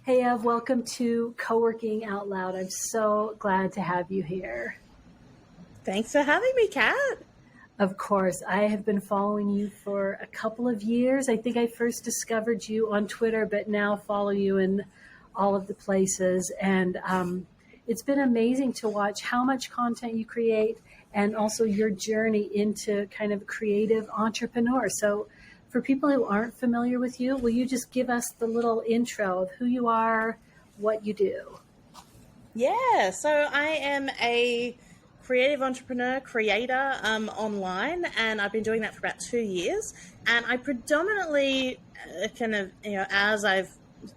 Hey, Ev, welcome to Coworking Out Loud. I'm so glad to have you here. Thanks for having me, Kat. Of course, I have been following you for a couple of years. I think I first discovered you on Twitter, but now follow you in all of the places. And it's been amazing to watch how much content you create and also your journey into kind of creative entrepreneur. So for people who aren't familiar with you, will you just give us the little intro of who you are, what you do? Yeah, so I am a creative entrepreneur, creator online, and I've been doing that for about 2 years. And I predominantly as I've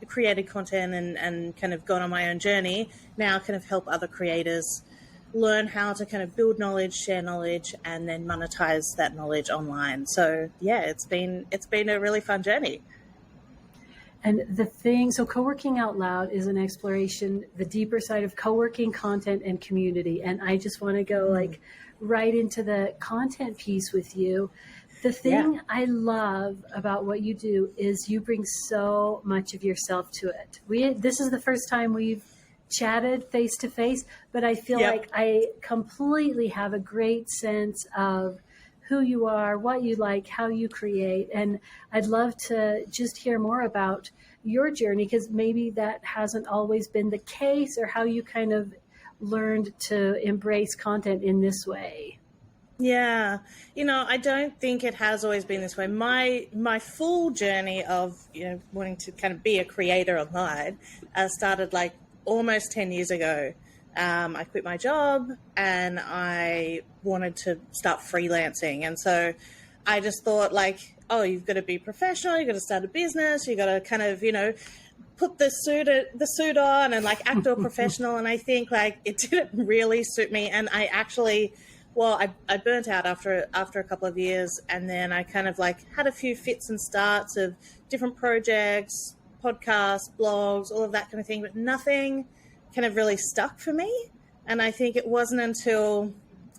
created content and kind of gone on my own journey, now kind of help other creators learn how to kind of build knowledge, share knowledge, and then monetize that knowledge online. So yeah, it's been a really fun journey. And so Co-working Out Loud is an exploration, the deeper side of co-working content and community. And I just want to go like right into the content piece with you. The thing I love about what you do is you bring so much of yourself to it. This is the first time we've chatted face to face, but I feel like I completely have a great sense of who you are, what you like, how you create. And I'd love to just hear more about your journey, because maybe that hasn't always been the case, or how you kind of learned to embrace content in this way. Yeah, I don't think it has always been this way. My full journey of wanting to kind of be a creator online started like almost 10 years ago. I quit my job and I wanted to start freelancing, and so I just thought like, oh, you've got to be professional, you've got to start a business, you got to kind of put the suit on and like act all professional. And I think like it didn't really suit me, and I actually. Well, I burnt out after a couple of years, and then I kind of like had a few fits and starts of different projects, podcasts, blogs, all of that kind of thing, but nothing kind of really stuck for me. And I think it wasn't until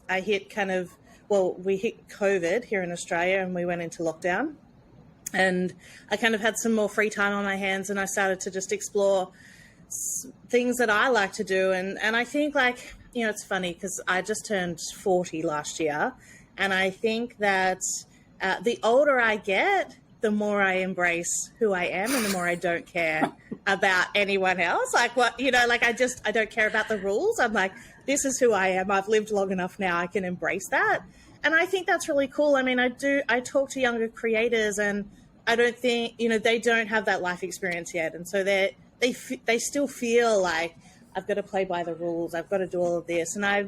I hit we hit COVID here in Australia and we went into lockdown, and I kind of had some more free time on my hands, and I started to just explore things that I like to do. And I think like, it's funny because I just turned 40 last year, and I think that the older I get, the more I embrace who I am and the more I don't care about anyone else. Like I don't care about the rules. I'm like, this is who I am. I've lived long enough now. I can embrace that. And I think that's really cool. I mean, I talk to younger creators, and I don't think, they don't have that life experience yet. And so they still feel like, I've got to play by the rules. I've got to do all of this. And I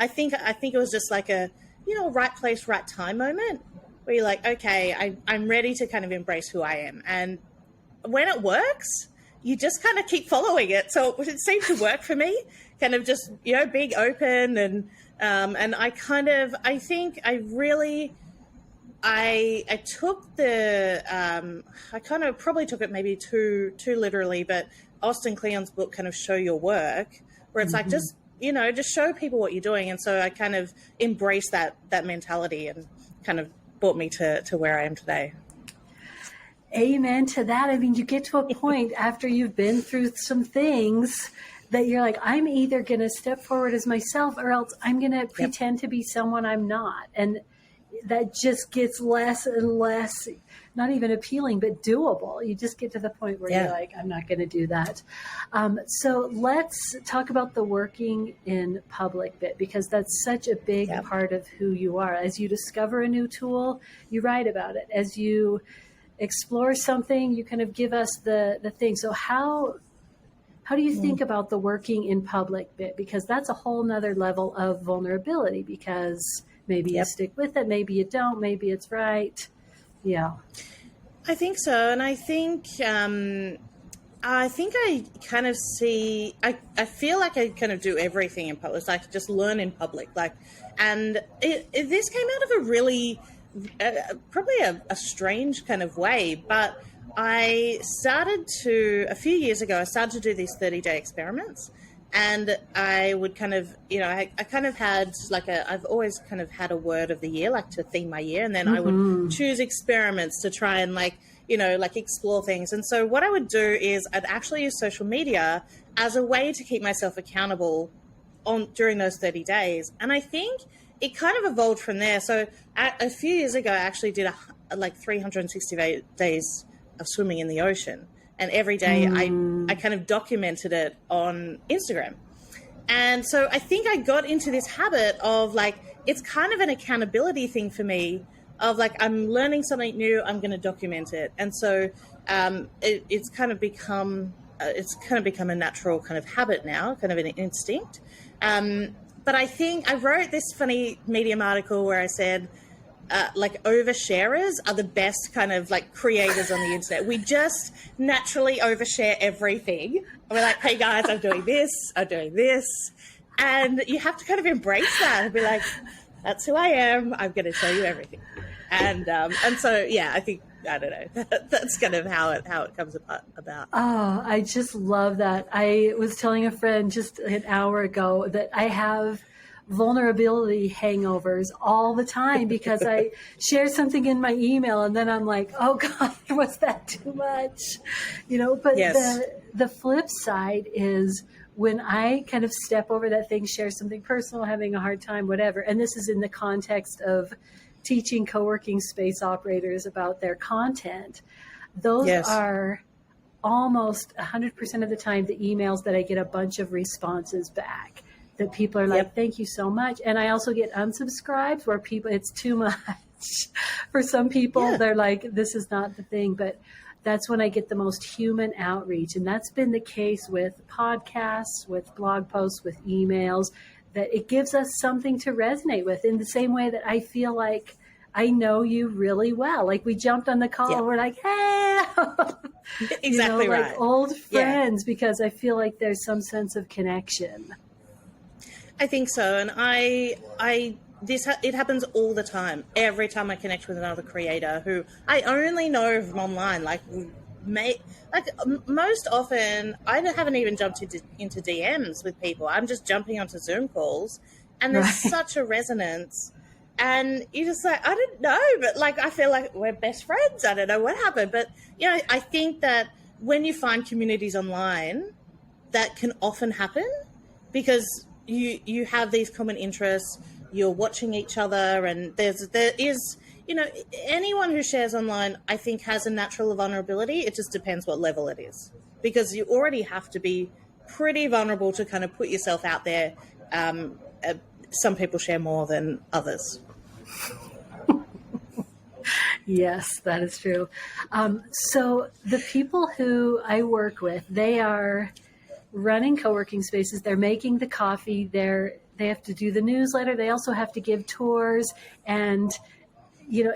think it was just like a, right place, right time moment where you're like, okay, I'm ready to kind of embrace who I am. And when it works, you just kind of keep following it. So it seemed to work for me, kind of just, being open. And I took I kind of probably took it maybe too literally, but Austin Kleon's book, kind of Show Your Work, where it's like, just show people what you're doing. And so I kind of embraced that mentality, and kind of brought me to where I am today. Amen to that. I mean, you get to a point after you've been through some things that you're like, I'm either going to step forward as myself, or else I'm going to pretend to be someone I'm not. And that just gets less and less, not even appealing, but doable. You just get to the point where you're like, I'm not going to do that. So let's talk about the working in public bit, because that's such a big part of who you are. As you discover a new tool, you write about it. As you explore something, you kind of give us the thing. So how do you think about the working in public bit? Because that's a whole nother level of vulnerability, because maybe you stick with it, maybe you don't, maybe it's right. Yeah. I think so. And I think I kind of see, I feel like I kind of do everything in public. It's like just learn in public. And this came out of a really, probably a strange kind of way, but a few years ago, I started to do these 30-day experiments. And I would kind of, I kind of had I've always kind of had a word of the year, like to theme my year. And then I would choose experiments to try and like explore things. And so what I would do is I'd actually use social media as a way to keep myself accountable during those 30 days. And I think it kind of evolved from there. So a few years ago, I actually did 360 days of swimming in the ocean. And every day I kind of documented it on Instagram. And so I think I got into this habit of like, it's kind of an accountability thing for me of like, I'm learning something new, I'm going to document it. And so it's kind of become a natural kind of habit now, kind of an instinct. But I think I wrote this funny Medium article where I said, like oversharers are the best kind of like creators on the internet. We just naturally overshare everything. And we're like, hey guys, I'm doing this. And you have to kind of embrace that and be like, that's who I am. I'm going to tell you everything. And so, yeah, I think, I don't know, that's kind of how it comes about. Oh, I just love that. I was telling a friend just an hour ago that I have vulnerability hangovers all the time because I share something in my email and then I'm like, oh God, was that too much? But yes. the flip side is when I kind of step over that thing, share something personal, having a hard time, whatever. And this is in the context of teaching co-working space operators about their content. Those yes. are almost 100% of the time the emails that I get a bunch of responses back. That people are like, yep. Thank you so much. And I also get unsubscribes where it's too much. For some people, yeah. They're like, this is not the thing. But that's when I get the most human outreach. And that's been the case with podcasts, with blog posts, with emails, that it gives us something to resonate with in the same way that I feel like I know you really well. Like we jumped on the call, yep. We're like, hey, exactly right. Like old friends, because I feel like there's some sense of connection. I think so, and it happens all the time. Every time I connect with another creator who I only know from online, most often I haven't even jumped into DMs with people. I'm just jumping onto Zoom calls, and there's such a resonance. And you just like, I don't know, but like I feel like we're best friends. I don't know what happened, but I think that when you find communities online, that can often happen because you have these common interests, you're watching each other, and there is anyone who shares online, I think, has a natural vulnerability. It just depends what level it is, because you already have to be pretty vulnerable to kind of put yourself out there. Some people share more than others. Yes, that is true. So the people who I work with, they are running co-working spaces. They're making the coffee. They have to do the newsletter. They also have to give tours. And,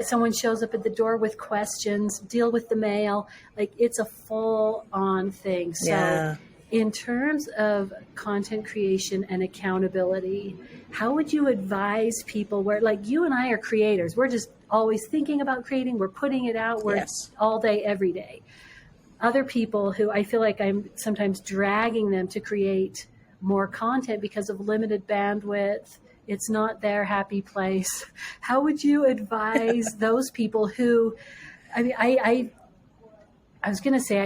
someone shows up at the door with questions, deal with the mail. Like it's a full on thing. So yeah. In terms of content creation and accountability, how would you advise people where like you and I are creators? We're just always thinking about creating. We're putting it out. We're yes. all day, every day. Other people who I feel like I'm sometimes dragging them to create more content because of limited bandwidth. It's not their happy place. How would you advise those people who, I was going to say,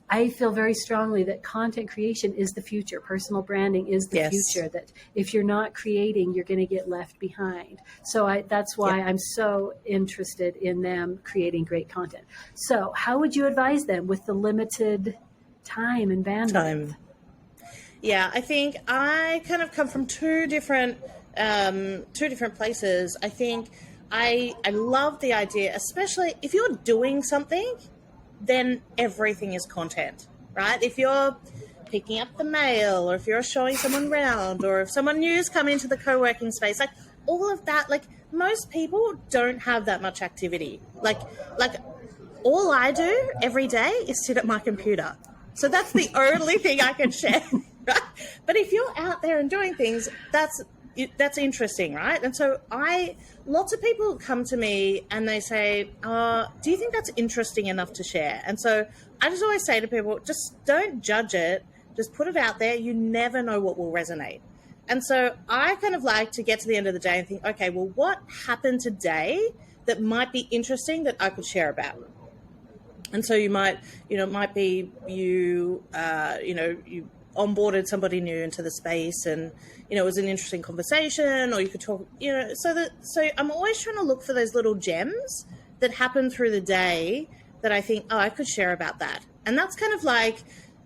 I feel very strongly that content creation is the future. Personal branding is the yes. future, that if you're not creating, you're going to get left behind. So that's why yep. I'm so interested in them creating great content. So how would you advise them with the limited time and bandwidth? Yeah, I think I kind of come from two different places. I think I love the idea, especially if you're doing something, then everything is content, right? If you're picking up the mail, or if you're showing someone around, or if someone new's come into the co-working space, like all of that, like most people don't have that much activity. Like all I do every day is sit at my computer. So that's the only thing I can share, right? But if you're out there and doing things, that's interesting, right? And so lots of people come to me and they say, do you think that's interesting enough to share? And so I just always say to people, just don't judge it. Just put it out there. You never know what will resonate. And so I kind of like to get to the end of the day and think, okay, well, what happened today that might be interesting that I could share about? And so you might, it might be you onboarded somebody new into the space, and it was an interesting conversation, or you could talk, so I'm always trying to look for those little gems that happen through the day that I think, I could share about that. And that's kind of like,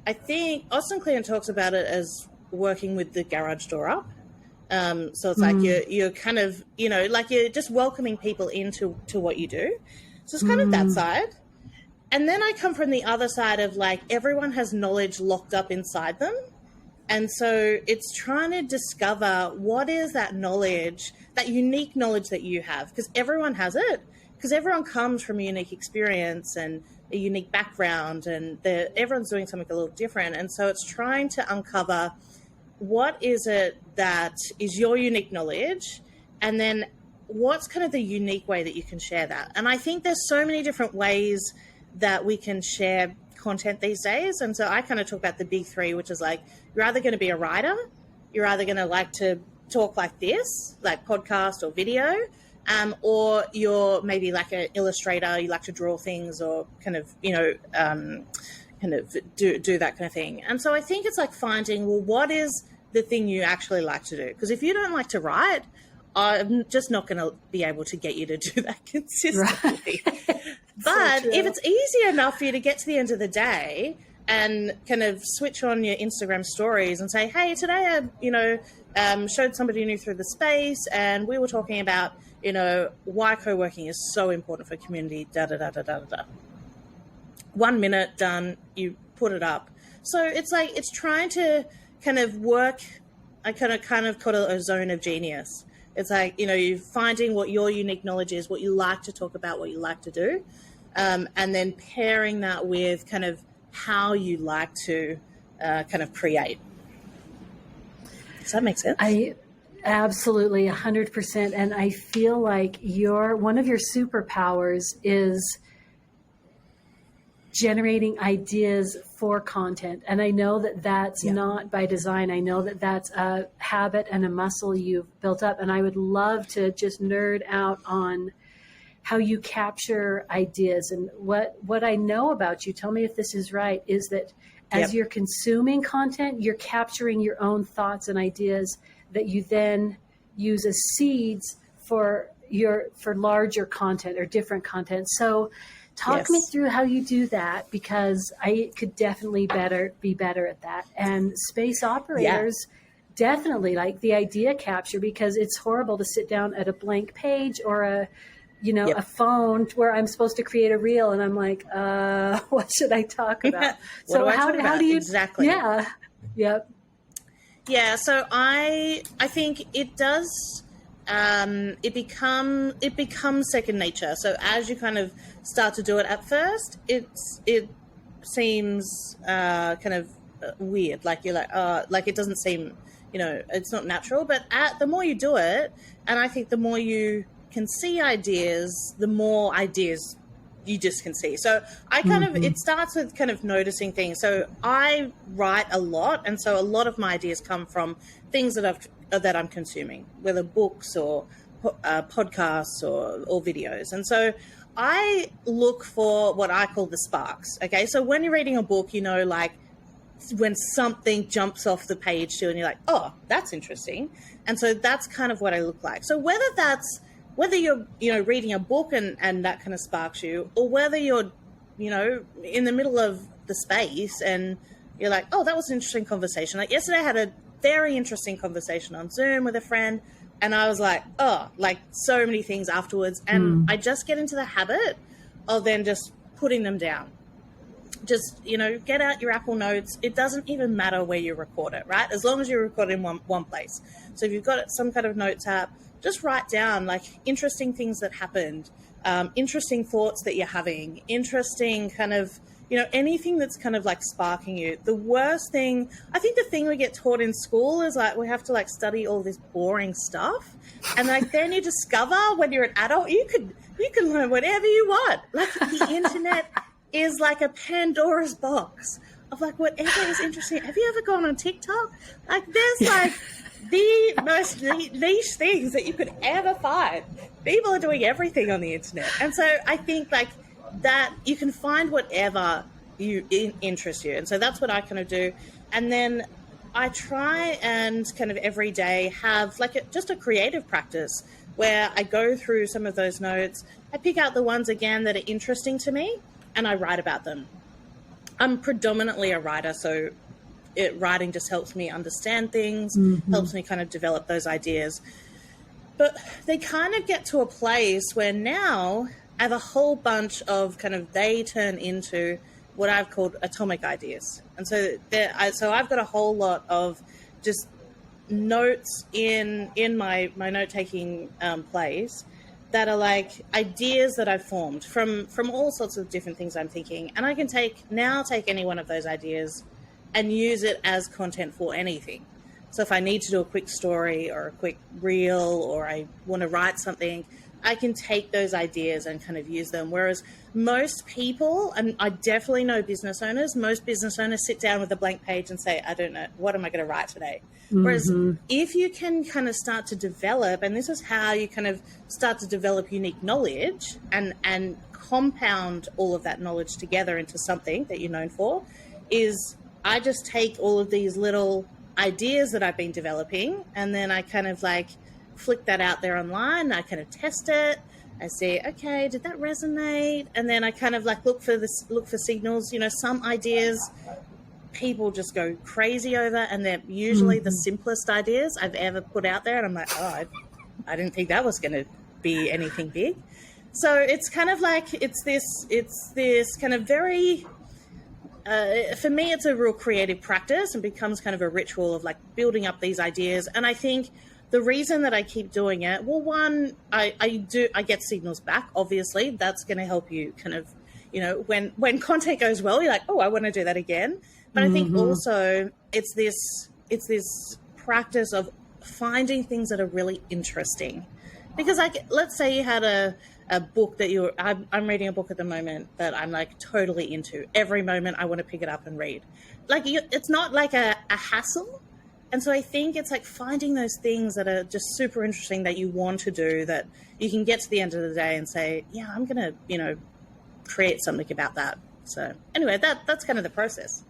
I think Austin Kleon talks about it as working with the garage door up. So it's like you're kind of, like you're just welcoming people into what you do. So it's kind of that side. And then I come from the other side of like, everyone has knowledge locked up inside them. And so it's trying to discover what is that knowledge, that unique knowledge that you have, because everyone has it, because everyone comes from a unique experience and a unique background, and everyone's doing something a little different. And so it's trying to uncover what is it that is your unique knowledge, and then what's kind of the unique way that you can share that. And I think there's so many different ways that we can share content these days. And so I kind of talk about the big three, which is like, you're either going to be a writer, you're either going to like to talk like this, like podcast or video, or you're maybe like an illustrator, you like to draw things, or kind of, kind of do that kind of thing. And so I think it's like finding, well, what is the thing you actually like to do? Because if you don't like to write, I'm just not going to be able to get you to do that consistently. Right. But so if it's easy enough for you to get to the end of the day and kind of switch on your Instagram stories and say, hey, today I, showed somebody new through the space, and we were talking about, why co-working is so important for community, da-da-da-da-da-da. 1 minute, done, you put it up. So it's like, it's trying to kind of work, I kind of call it a zone of genius. It's like, you're finding what your unique knowledge is, what you like to talk about, what you like to do, and then pairing that with kind of how you like to kind of create. Does that make sense? Absolutely, 100%. And I feel like one of your superpowers is generating ideas for content. And I know that that's not by design. I know that that's a habit and a muscle you've built up. And I would love to just nerd out on how you capture ideas. And what I know about you, tell me if this is right, is that as you're consuming content, you're capturing your own thoughts and ideas that you then use as seeds for larger content or different content. So talk me through how you do that, because I could definitely be better at that. And space operators definitely like the idea capture, because it's horrible to sit down at a blank page or a phone where I'm supposed to create a reel and I'm like, what should I talk about? So how do you exactly? Yeah. Yep. Yeah. So I think it does. It becomes second nature. So as you kind of start to do it, at first it seems kind of weird, like you're like it doesn't seem, it's not natural. But the more you do it, and I think the more you can see ideas, the more ideas you just can see. So I kind of, it starts with kind of noticing things. So I write a lot, and so a lot of my ideas come from things that I'm consuming, whether books or podcasts or videos. And so I look for what I call the sparks. Okay, so when you're reading a book, like when something jumps off the page to you and you're like, oh, that's interesting. And so that's kind of what I look like. So whether you're reading a book and that kind of sparks you, or whether you're in the middle of the space and you're like, oh, that was an interesting conversation. Like yesterday I had a very interesting conversation on Zoom with a friend, and I was like, oh, like so many things afterwards. And I just get into the habit of then just putting them down. Just, get out your Apple Notes. It doesn't even matter where you record it, right? As long as you record it in one place. So if you've got some kind of notes app, just write down like interesting things that happened, interesting thoughts that you're having, interesting kind of, anything that's kind of like sparking you. The worst thing, I think the thing we get taught in school is like we have to like study all this boring stuff. And like then you discover when you're an adult, you can learn whatever you want. Like the internet is like a Pandora's box of like whatever is interesting. Have you ever gone on TikTok? Like there's like the most niche things that you could ever find. People are doing everything on the internet. And so I think like that you can find whatever interests you. And so that's what I kind of do. And then I try and kind of every day have like just a creative practice where I go through some of those notes. I pick out the ones again that are interesting to me and I write about them. I'm predominantly a writer, so writing just helps me understand things, helps me kind of develop those ideas. But they kind of get to a place where now I have a whole bunch of they turn into what I've called atomic ideas. And so I've got a whole lot of just notes in my note-taking place that are like ideas that I've formed from all sorts of different things I'm thinking. And I can take any one of those ideas and use it as content for anything. So if I need to do a quick story or a quick reel, or I want to write something, I can take those ideas and kind of use them. Whereas most people, and I definitely know business owners, most business owners sit down with a blank page and say, I don't know, what am I going to write today? Whereas if you can kind of start to develop, and this is how you kind of start to develop unique knowledge and compound all of that knowledge together into something that you're known for, is I just take all of these little ideas that I've been developing, and then I kind of like flick that out there online. I kind of test it. I say, okay, did that resonate? And then I kind of like look for signals. You know, some ideas people just go crazy over, and they're usually the simplest ideas I've ever put out there. And I'm like, oh, I didn't think that was going to be anything big. So it's kind of like it's this kind of very. For me, it's a real creative practice and becomes kind of a ritual of like building up these ideas. And I think the reason that I keep doing it, well, one, I get signals back. Obviously, that's going to help you kind of, you know, when content goes well, you're like, oh, I want to do that again. But I think also it's this practice of finding things that are really interesting. Because let's say you had a book that I'm reading a book at the moment that I'm like totally into. Every moment I want to pick it up and read. Like it's not like a hassle. And so I think it's like finding those things that are just super interesting that you want to do, that you can get to the end of the day and say, yeah, I'm going to, you know, create something about that. So anyway, that's kind of the process.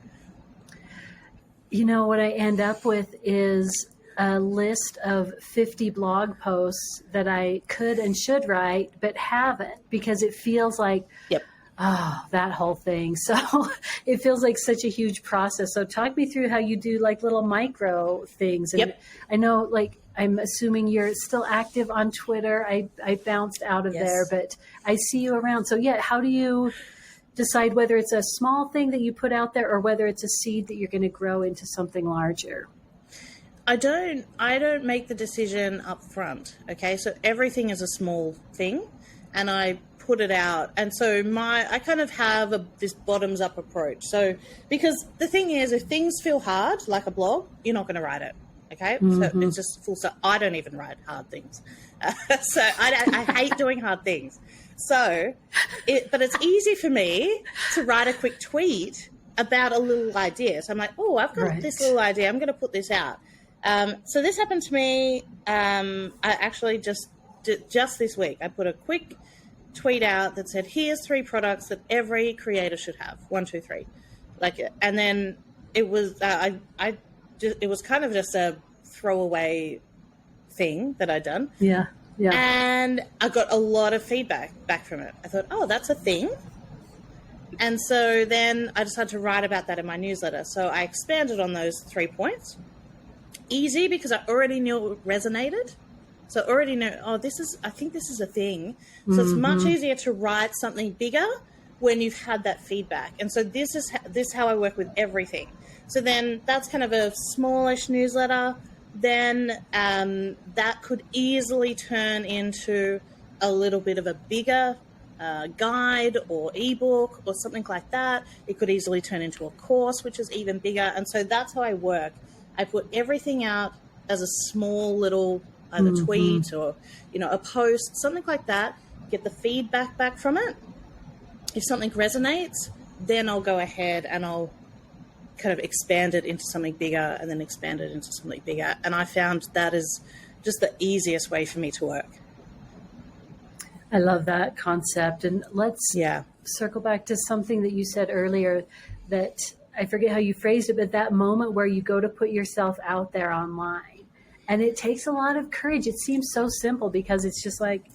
You know, what I end up with is a list of 50 blog posts that I could and should write, but haven't, because it feels like, that whole thing. So it feels like such a huge process. So talk me through how you do like little micro things. And I know, like, I'm assuming you're still active on Twitter. I bounced out of there, but I see you around. So how do you decide whether it's a small thing that you put out there or whether it's a seed that you're going to grow into something larger? I don't make the decision up front. Okay. So everything is a small thing and I put it out. And so I kind of have this bottoms up approach. So, because the thing is, if things feel hard, like a blog, you're not going to write it. Okay. So it's just full stop. I don't even write hard things. So I hate doing hard things. So, but it's easy for me to write a quick tweet about a little idea. So I'm like, oh, I've got this little idea. I'm going to put this out. So this happened to me. I actually just this week, I put a quick tweet out that said, here's 3 products that every creator should have. 1, 2, 3. And then it was, it was kind of just a throwaway thing that I'd done. Yeah. And I got a lot of feedback back from it. I thought, oh, that's a thing. And so then I decided to write about that in my newsletter. So I expanded on those 3 points. Easy, because I already knew it resonated. So I already know, I think this is a thing. So it's much easier to write something bigger when you've had that feedback. And so this is how I work with everything. So then that's kind of a smallish newsletter. Then that could easily turn into a little bit of a bigger guide or ebook or something like that. It could easily turn into a course, which is even bigger. And so that's how I work. I put everything out as a small little either tweet or, you know, a post, something like that, get the feedback back from it. If something resonates, then I'll go ahead and I'll kind of expand it into something bigger and then expand it into something bigger. And I found that is just the easiest way for me to work. I love that concept. And let's circle back to something that you said earlier, that I forget how you phrased it, but that moment where you go to put yourself out there online. And it takes a lot of courage. It seems so simple because it's just like,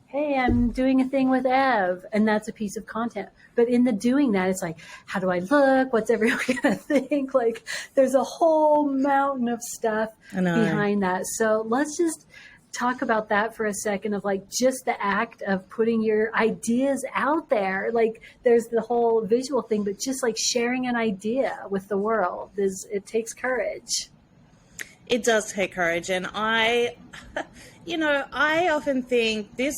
hey, I'm doing a thing with Ev, and that's a piece of content. But in the doing that, it's like, how do I look? What's everyone going to think? Like, there's a whole mountain of stuff behind that. So let's just talk about that for a second, of like just the act of putting your ideas out there. Like, there's the whole visual thing, but just like sharing an idea with the world, it takes courage. It does take courage. And I often think this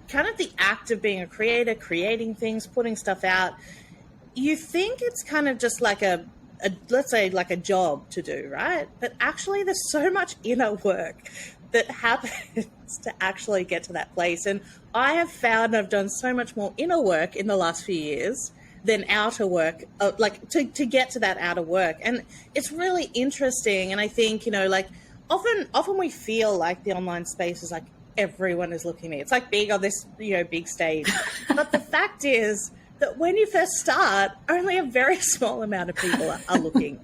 kind of the act of being a creator, creating things, putting stuff out, you think it's kind of just like let's say like a job to do, right? But actually there's so much inner work that happens to actually get to that place. And I have found I've done so much more inner work in the last few years than outer work, like to get to that outer work. And it's really interesting. And I think, like often we feel like the online space is like everyone is looking at me. It's like being on this, big stage. But the fact is that when you first start, only a very small amount of people are looking.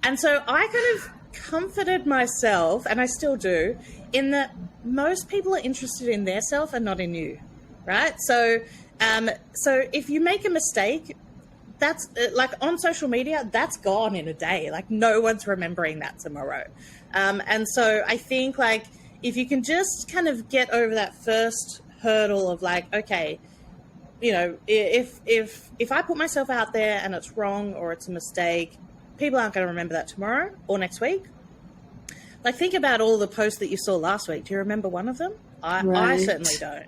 And so I kind of comforted myself, and I still do, in that most people are interested in their self and not in you, right? So if you make a mistake, that's like on social media, that's gone in a day. Like, no one's remembering that tomorrow. And so I think, like, if you can just kind of get over that first hurdle of like, okay, if I put myself out there and it's wrong or it's a mistake, people aren't going to remember that tomorrow or next week. Like, think about all the posts that you saw last week. Do you remember one of them? I certainly don't.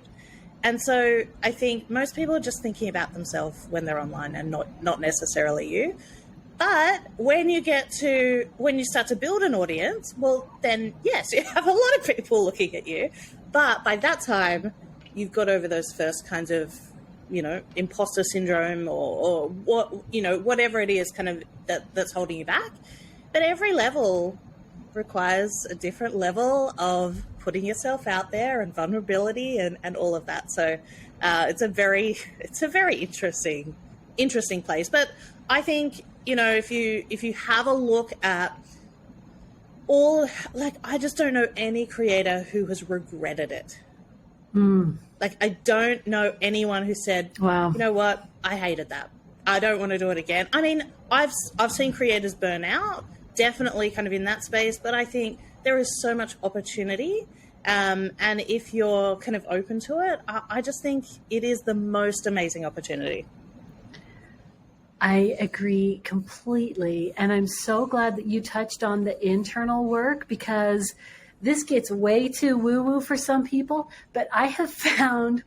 And so I think most people are just thinking about themselves when they're online and not necessarily you. But when you start to build an audience, well, then, yes, you have a lot of people looking at you. But by that time, you've got over those first kinds of, imposter syndrome or what, whatever it is kind of that's holding you back. But every level requires a different level of putting yourself out there and vulnerability and all of that. So it's a very interesting place. But I think, if you have a look at I just don't know any creator who has regretted it. Like, I don't know anyone who said, wow, you know what, I hated that. I don't want to do it again. I mean, I've seen creators burn out, definitely kind of in that space, but I think there is so much opportunity. And if you're kind of open to it, I just think it is the most amazing opportunity. I agree completely. And I'm so glad that you touched on the internal work, because this gets way too woo-woo for some people, but I have found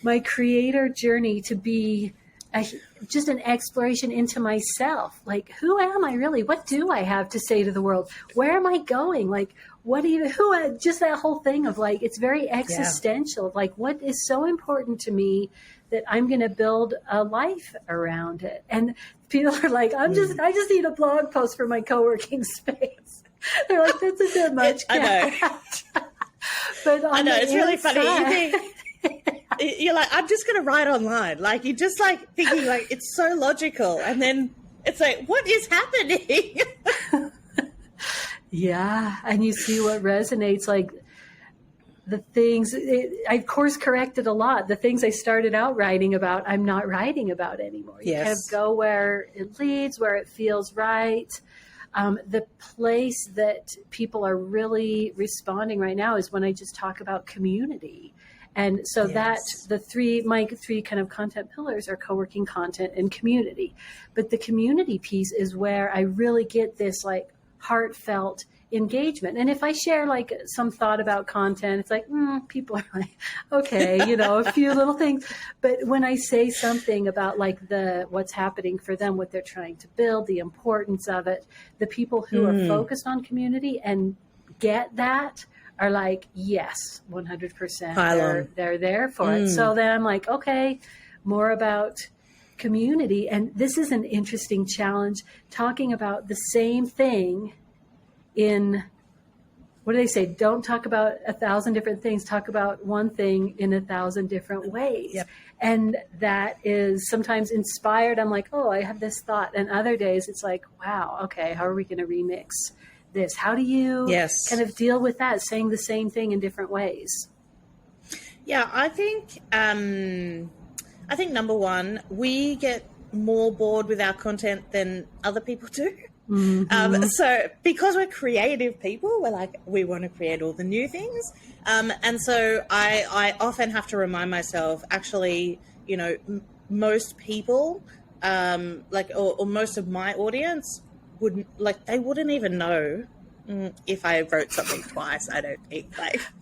my creator journey to be just an exploration into myself. Like, who am I really? What do I have to say to the world? Where am I going? Like, just that whole thing of like, it's very existential. Like, what is so important to me that I'm going to build a life around it? And people are like, I just need a blog post for my co-working space. They're like, that's a bit much. I know. But I know, it's really funny. You're like, I'm just going to write online. Like, you're just like thinking like it's so logical. And then it's like, what is happening? Yeah. And you see what resonates. Like, the things, I've course corrected a lot. The things I started out writing about, I'm not writing about anymore. You kind of go where it leads, where it feels right. The place that people are really responding right now is when I just talk about community. And so my three kind of content pillars are co-working, content, and community. But the community piece is where I really get this like heartfelt engagement. And if I share like some thought about content, it's like, people are like, okay, a few little things. But when I say something about like what's happening for them, what they're trying to build, the importance of it, the people who are focused on community and get that are like, yes, 100%. They're there for it. So then I'm like, okay, more about community. And this is an interesting challenge, talking about the same thing in what do they say? Don't talk about 1,000 different things. Talk about one thing in 1,000 different ways. Yep. And that is sometimes inspired. I'm like, oh, I have this thought. And other days it's like, wow, okay, how are we going to remix this? How do you kind of deal with that, saying the same thing in different ways? Yeah, I think number one, we get more bored with our content than other people do. Mm-hmm. So because we're creative people, we're like, we want to create all the new things. And so I often have to remind myself, actually, you know, most people, or most of my audience they wouldn't even know if I wrote something twice. I don't think,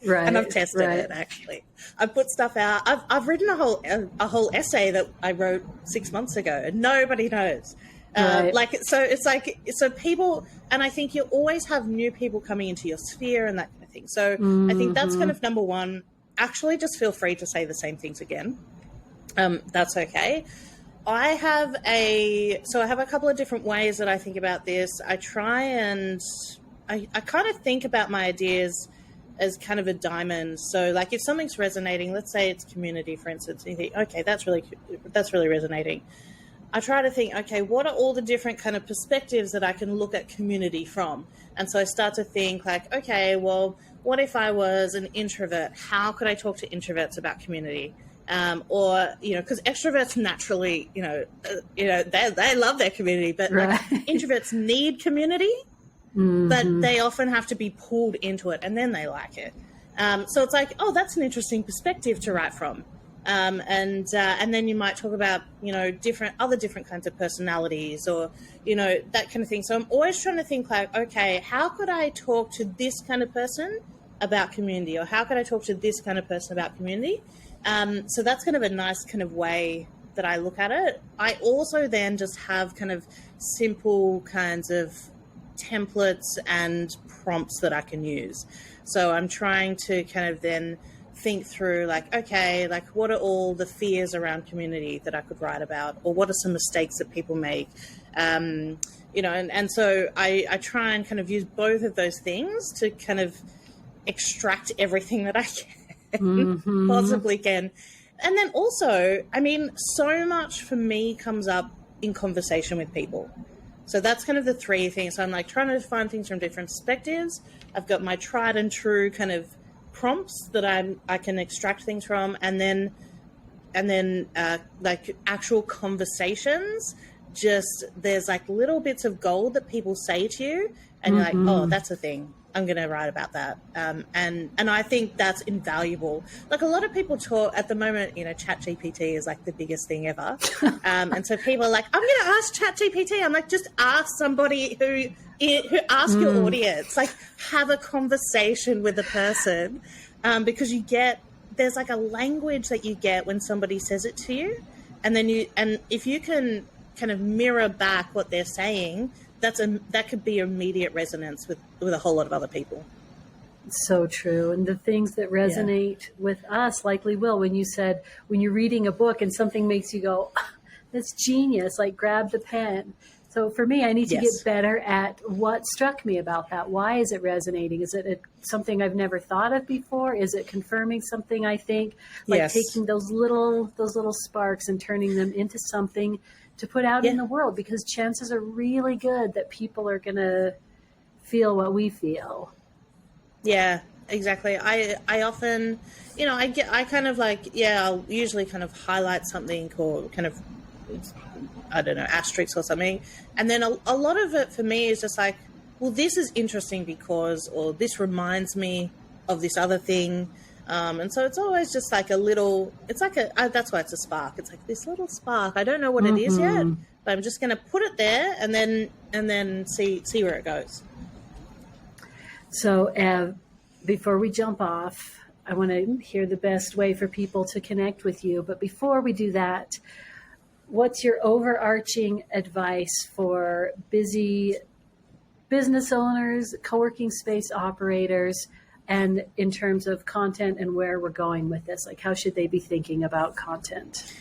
right, and I've tested it actually. I've put stuff out. I've written a whole essay that I wrote 6 months ago, and nobody knows. So people, and I think you always have new people coming into your sphere and that kind of thing. So I think that's kind of number one. Actually, just feel free to say the same things again. That's okay. I have a couple of different ways that I think about this. I try and I kind of think about my ideas as kind of a diamond. So like if something's resonating, let's say it's community, for instance, and you think, okay, that's really resonating. I try to think, okay, what are all the different kind of perspectives that I can look at community from? And so I start to think like, okay, well, what if I was an introvert? How could I talk to introverts about community? Or, you know, because extroverts naturally, they love their community, but like, introverts need community, but they often have to be pulled into it and then they like it. So it's like, oh, that's an interesting perspective to write from. And then you might talk about, you know, different kinds of personalities or, you know, that kind of thing. So I'm always trying to think like, okay, how could I talk to this kind of person about community, or how could I talk to this kind of person about community? So that's kind of a nice kind of way that I look at it. I also then just have kind of simple kinds of templates and prompts that I can use. So I'm trying to kind of then think through like, okay, like what are all the fears around community that I could write about, or what are some mistakes that people make? And so I try and kind of use both of those things to kind of extract everything that I can, possibly can. And then also, I mean, so much for me comes up in conversation with people. So that's kind of the three things. So I'm like trying to find things from different perspectives. I've got my tried and true kind of prompts that I can extract things from, and then like actual conversations. Just there's like little bits of gold that people say to you, and you're like, oh, that's a thing. I'm going to write about that. And I think that's invaluable. Like a lot of people talk at the moment, you know, ChatGPT is like the biggest thing ever. And so people are like, I'm going to ask ChatGPT. I'm like, just ask somebody who ask your audience, like have a conversation with the person. Because there's like a language that you get when somebody says it to you. And then if you can kind of mirror back what they're saying, that could be immediate resonance with a whole lot of other people. So true. And the things that resonate with us likely will. When you said, when you're reading a book and something makes you go, that's genius, like grab the pen. So for me, I need to get better at what struck me about that. Why is it resonating? Is it something I've never thought of before? Is it confirming something I think? Like taking those little sparks and turning them into something to put out in the world, because chances are really good that people are going to feel what we feel. Yeah, exactly. I often, you know, I kind of like, I'll usually kind of highlight something or kind of, I don't know, asterisks or something. And then a lot of it for me is just like, well, this is interesting because, or this reminds me of this other thing. And so it's always just like a little, it's like that's why it's a spark. It's like this little spark. I don't know what it is yet, but I'm just going to put it there and then see where it goes. So Ev, before we jump off, I want to hear the best way for people to connect with you. But before we do that, what's your overarching advice for busy business owners, co-working space operators, and in terms of content and where we're going with this? Like, how should they be thinking about content?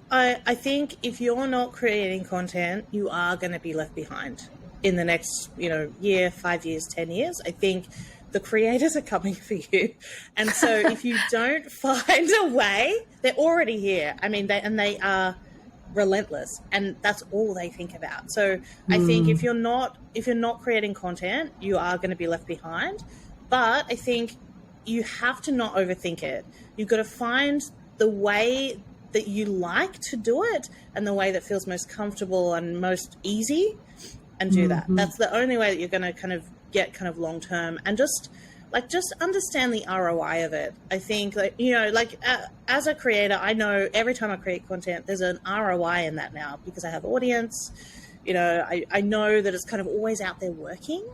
I think if you're not creating content, you are going to be left behind in the next, year, 5 years, 10 years. I think the creators are coming for you. And so if you don't find a way, they're already here. I mean, they are relentless, and that's all they think about. So I think if you're not creating content, you are going to be left behind. But I think you have to not overthink it. You've got to find the way that you like to do it and the way that feels most comfortable and most easy, and do that. That's the only way that you're going to kind of get kind of long term, and just understand the ROI of it. I think, as a creator, I know every time I create content, there's an ROI in that now, because I have audience. I know that it's kind of always out there working.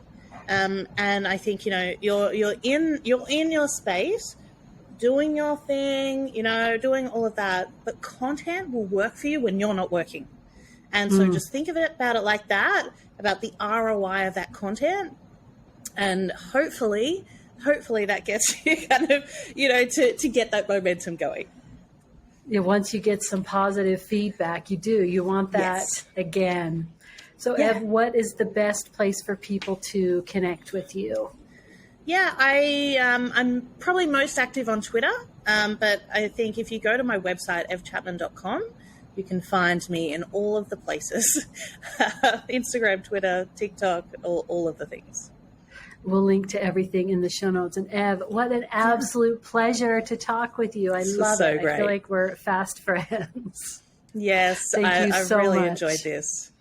And I think, you're in your space, doing your thing, doing all of that, but content will work for you when you're not working. And so just think about it like that, about the ROI of that content. And hopefully that gets you kind of, to get that momentum going. Yeah, once you get some positive feedback, you want that again. So Ev, what is the best place for people to connect with you? Yeah, I'm probably most active on Twitter, but I think if you go to my website, evchapman.com, you can find me in all of the places. Instagram, Twitter, TikTok, all of the things. We'll link to everything in the show notes. And Ev, what an absolute pleasure to talk with you. I love it. Great. I feel like we're fast friends. Yes, I really enjoyed this.